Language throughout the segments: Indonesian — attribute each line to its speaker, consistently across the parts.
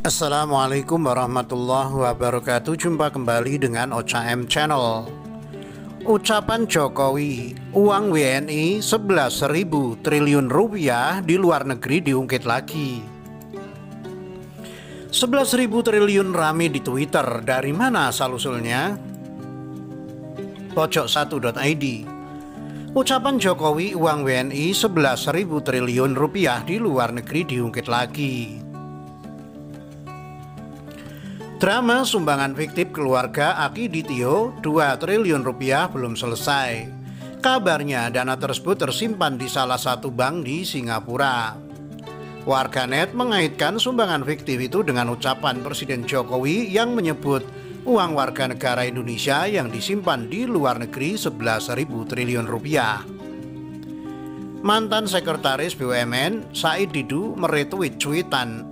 Speaker 1: Assalamualaikum warahmatullahi wabarakatuh. Jumpa kembali dengan OCM Channel. Ucapan Jokowi, uang WNI 11.000 triliun rupiah di luar negeri diungkit lagi. 11.000 triliun rame di Twitter, dari mana asal-usulnya? Pojok1.id. Ucapan Jokowi, uang WNI 11.000 triliun rupiah di luar negeri diungkit lagi. Drama sumbangan fiktif keluarga Aki Ditio 2 triliun rupiah belum selesai. Kabarnya dana tersebut tersimpan di salah satu bank di Singapura. Warganet mengaitkan sumbangan fiktif itu dengan ucapan Presiden Jokowi yang menyebut uang warga negara Indonesia yang disimpan di luar negeri 11.000 triliun rupiah. Mantan Sekretaris BUMN Said Didu meretweet cuitan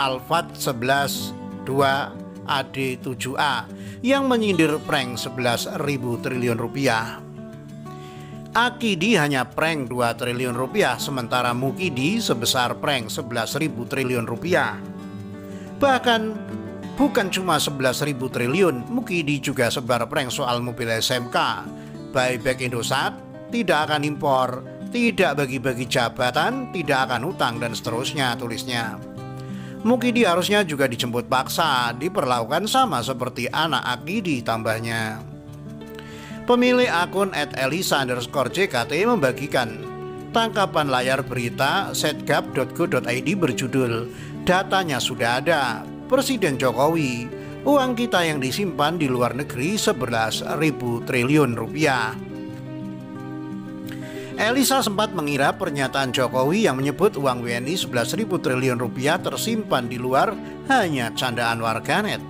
Speaker 1: @alfat11 2AD7A yang menyindir prank 11.000 triliun rupiah. Akidi hanya prank 2 triliun rupiah, sementara Mukidi sebesar prank 11.000 triliun rupiah. Bahkan bukan cuma 11.000 triliun, Mukidi juga sebar prank soal mobil SMK, buyback Indosat, tidak akan impor, tidak bagi-bagi jabatan, tidak akan utang, dan seterusnya, tulisnya. Mukidi harusnya juga dijemput paksa, diperlakukan sama seperti anak Akidi, tambahnya. Pemilik akun @elisa_jkt membagikan tangkapan layar berita setgap.go.id berjudul "Datanya sudah ada, Presiden Jokowi, uang kita yang disimpan di luar negeri 11.000 triliun rupiah." Elisa sempat mengira pernyataan Jokowi yang menyebut uang WNI 11.000 triliun rupiah tersimpan di luar hanya candaan warganet.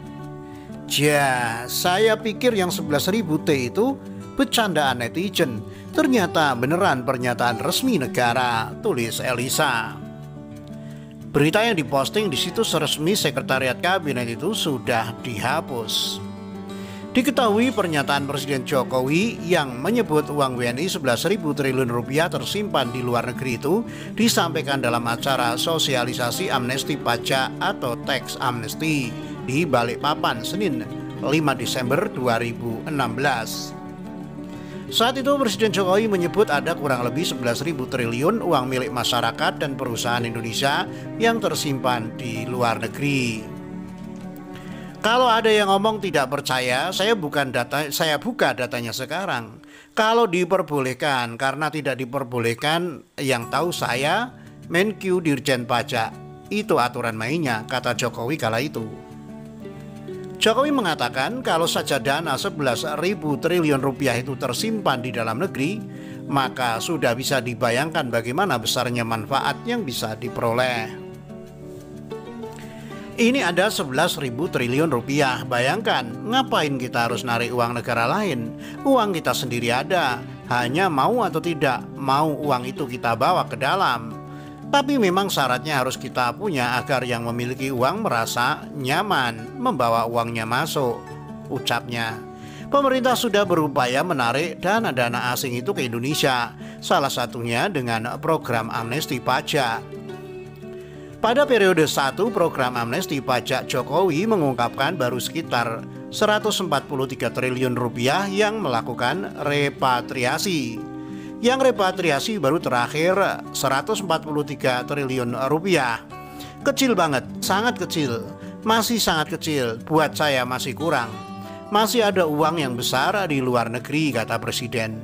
Speaker 1: Saya pikir yang 11.000 T itu bercandaan netizen. Ternyata beneran pernyataan resmi negara, tulis Elisa. Berita yang diposting di situs resmi Sekretariat Kabinet itu sudah dihapus. Diketahui pernyataan Presiden Jokowi yang menyebut uang WNI 11.000 triliun rupiah tersimpan di luar negeri itu disampaikan dalam acara sosialisasi amnesti pajak atau tax amnesty di Balikpapan, Senin 5 Desember 2016. Saat itu Presiden Jokowi menyebut ada kurang lebih 11.000 triliun uang milik masyarakat dan perusahaan Indonesia yang tersimpan di luar negeri. Kalau ada yang ngomong tidak percaya, saya buka datanya sekarang. Kalau diperbolehkan, karena tidak diperbolehkan, yang tahu saya Menkyu Dirjen Pajak. Itu aturan mainnya, kata Jokowi kala itu. Jokowi mengatakan kalau saja dana 11.000 triliun rupiah itu tersimpan di dalam negeri, maka sudah bisa dibayangkan bagaimana besarnya manfaat yang bisa diperoleh. Ini ada 11.000 triliun rupiah. Bayangkan, ngapain kita harus narik uang negara lain? Uang kita sendiri ada. Hanya mau atau tidak mau uang itu kita bawa ke dalam. Tapi memang syaratnya harus kita punya agar yang memiliki uang merasa nyaman membawa uangnya masuk, ucapnya. Pemerintah sudah berupaya menarik dana-dana asing itu ke Indonesia, salah satunya dengan program amnesti pajak. Pada periode 1 program amnesti pajak, Jokowi mengungkapkan baru sekitar 143 triliun rupiah yang melakukan repatriasi. Yang repatriasi baru terakhir 143 triliun rupiah. Kecil banget, sangat kecil, masih sangat kecil, buat saya masih kurang. Masih ada uang yang besar di luar negeri, kata Presiden.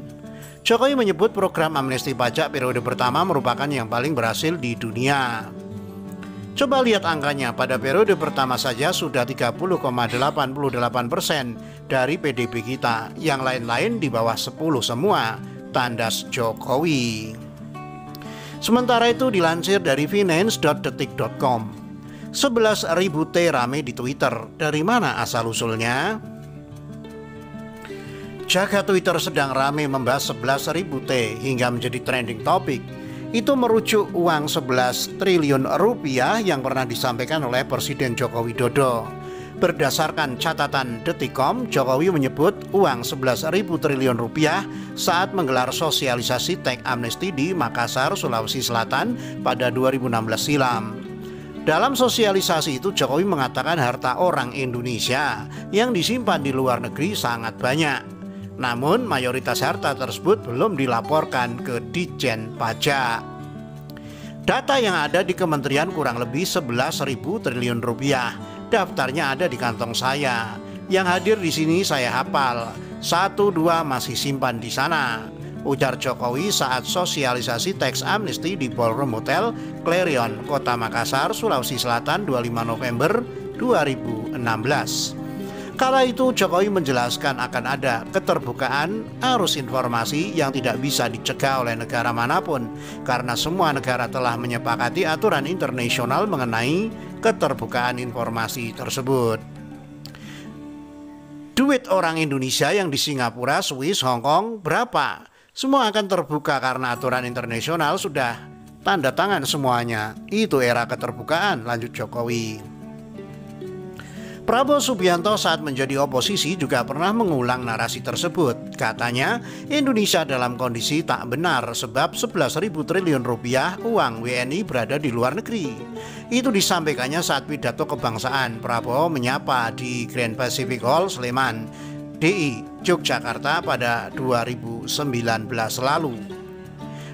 Speaker 1: Jokowi menyebut program amnesti pajak periode pertama merupakan yang paling berhasil di dunia. Coba lihat angkanya, pada periode pertama saja sudah 30,88% dari PDB kita. Yang lain-lain di bawah 10 semua, tandas Jokowi. Sementara itu dilansir dari finance.detik.com, 11.000 T rame di Twitter. Dari mana asal-usulnya? Jagat Twitter sedang rame membahas 11.000 T hingga menjadi trending topik. Itu merujuk uang 11 triliun rupiah yang pernah disampaikan oleh Presiden Joko Widodo. Berdasarkan catatan Detik.com, Jokowi menyebut uang 11.000 triliun rupiah saat menggelar sosialisasi tax amnesty di Makassar, Sulawesi Selatan pada 2016 silam. Dalam sosialisasi itu Jokowi mengatakan harta orang Indonesia yang disimpan di luar negeri sangat banyak. Namun mayoritas harta tersebut belum dilaporkan ke Ditjen Pajak. Data yang ada di kementerian kurang lebih 11.000 triliun rupiah. Daftarnya ada di kantong saya. Yang hadir di sini saya hafal. 1-2 masih simpan di sana, ujar Jokowi saat sosialisasi teks amnesti di Ballroom Hotel Clarion, Kota Makassar, Sulawesi Selatan 25 November 2016. Kala itu Jokowi menjelaskan akan ada keterbukaan arus informasi yang tidak bisa dicegah oleh negara manapun karena semua negara telah menyepakati aturan internasional mengenai keterbukaan informasi tersebut. Duit orang Indonesia yang di Singapura, Swiss, Hong Kong berapa? Semua akan terbuka karena aturan internasional sudah tanda tangan semuanya. Itu era keterbukaan, lanjut Jokowi. Prabowo Subianto saat menjadi oposisi juga pernah mengulang narasi tersebut. Katanya Indonesia dalam kondisi tak benar sebab 11.000 triliun rupiah uang WNI berada di luar negeri. Itu disampaikannya saat pidato kebangsaan. Prabowo menyapa di Grand Pacific Hall Sleman, DI, Yogyakarta pada 2019 lalu.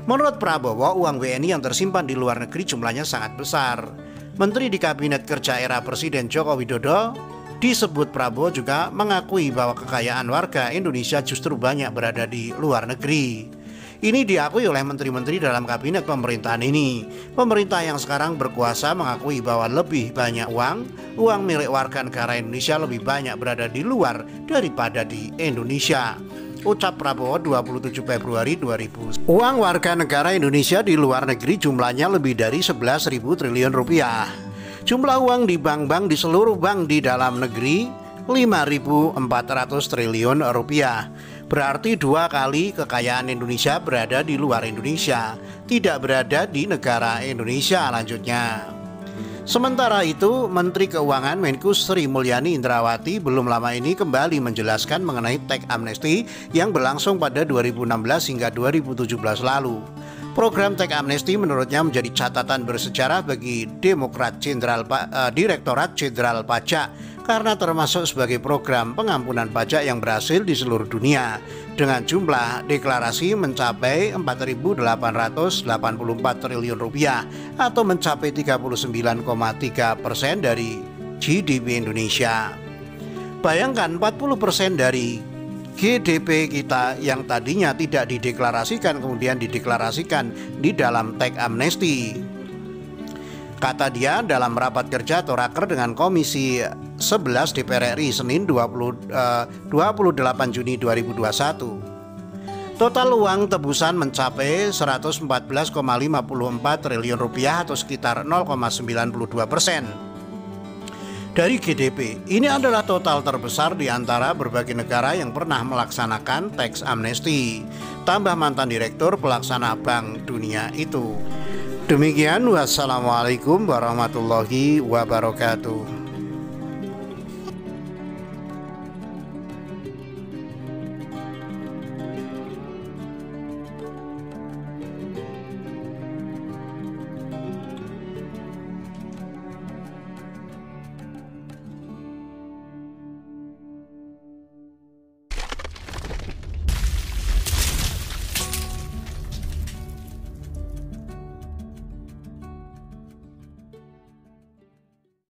Speaker 1: Menurut Prabowo, uang WNI yang tersimpan di luar negeri jumlahnya sangat besar. Menteri di Kabinet Kerja era Presiden Joko Widodo disebut Prabowo juga mengakui bahwa kekayaan warga Indonesia justru banyak berada di luar negeri. Ini diakui oleh menteri-menteri dalam kabinet pemerintahan ini. Pemerintah yang sekarang berkuasa mengakui bahwa lebih banyak uang milik warga negara Indonesia lebih banyak berada di luar daripada di Indonesia. Ucap Prabowo 27 Februari 2000. Uang warga negara Indonesia di luar negeri jumlahnya lebih dari 11.000 triliun rupiah. Jumlah uang di bank-bank di seluruh bank di dalam negeri 5.400 triliun rupiah. Berarti 2 kali kekayaan Indonesia berada di luar Indonesia, tidak berada di negara Indonesia, lanjutnya. Sementara itu, Menteri Keuangan Menku Sri Mulyani Indrawati belum lama ini kembali menjelaskan mengenai teks amnesti yang berlangsung pada 2016 hingga 2017 lalu. Program teks amnesti menurutnya menjadi catatan bersejarah bagi Direktorat Jenderal Pajak karena termasuk sebagai program pengampunan pajak yang berhasil di seluruh dunia dengan jumlah deklarasi mencapai 4.884 triliun rupiah atau mencapai 39,3% dari GDP Indonesia. Bayangkan 40% dari GDP kita yang tadinya tidak dideklarasikan kemudian dideklarasikan di dalam teks amnesti. Kata dia dalam rapat kerja atau raker dengan Komisi 11 DPR RI Senin 28 Juni 2021. Total uang tebusan mencapai 114,54 triliun rupiah atau sekitar 0,92% dari GDP. Ini adalah total terbesar di antara berbagai negara yang pernah melaksanakan teks amnesti, tambah mantan Direktur Pelaksana Bank Dunia itu. Demikian, wassalamualaikum warahmatullahi wabarakatuh.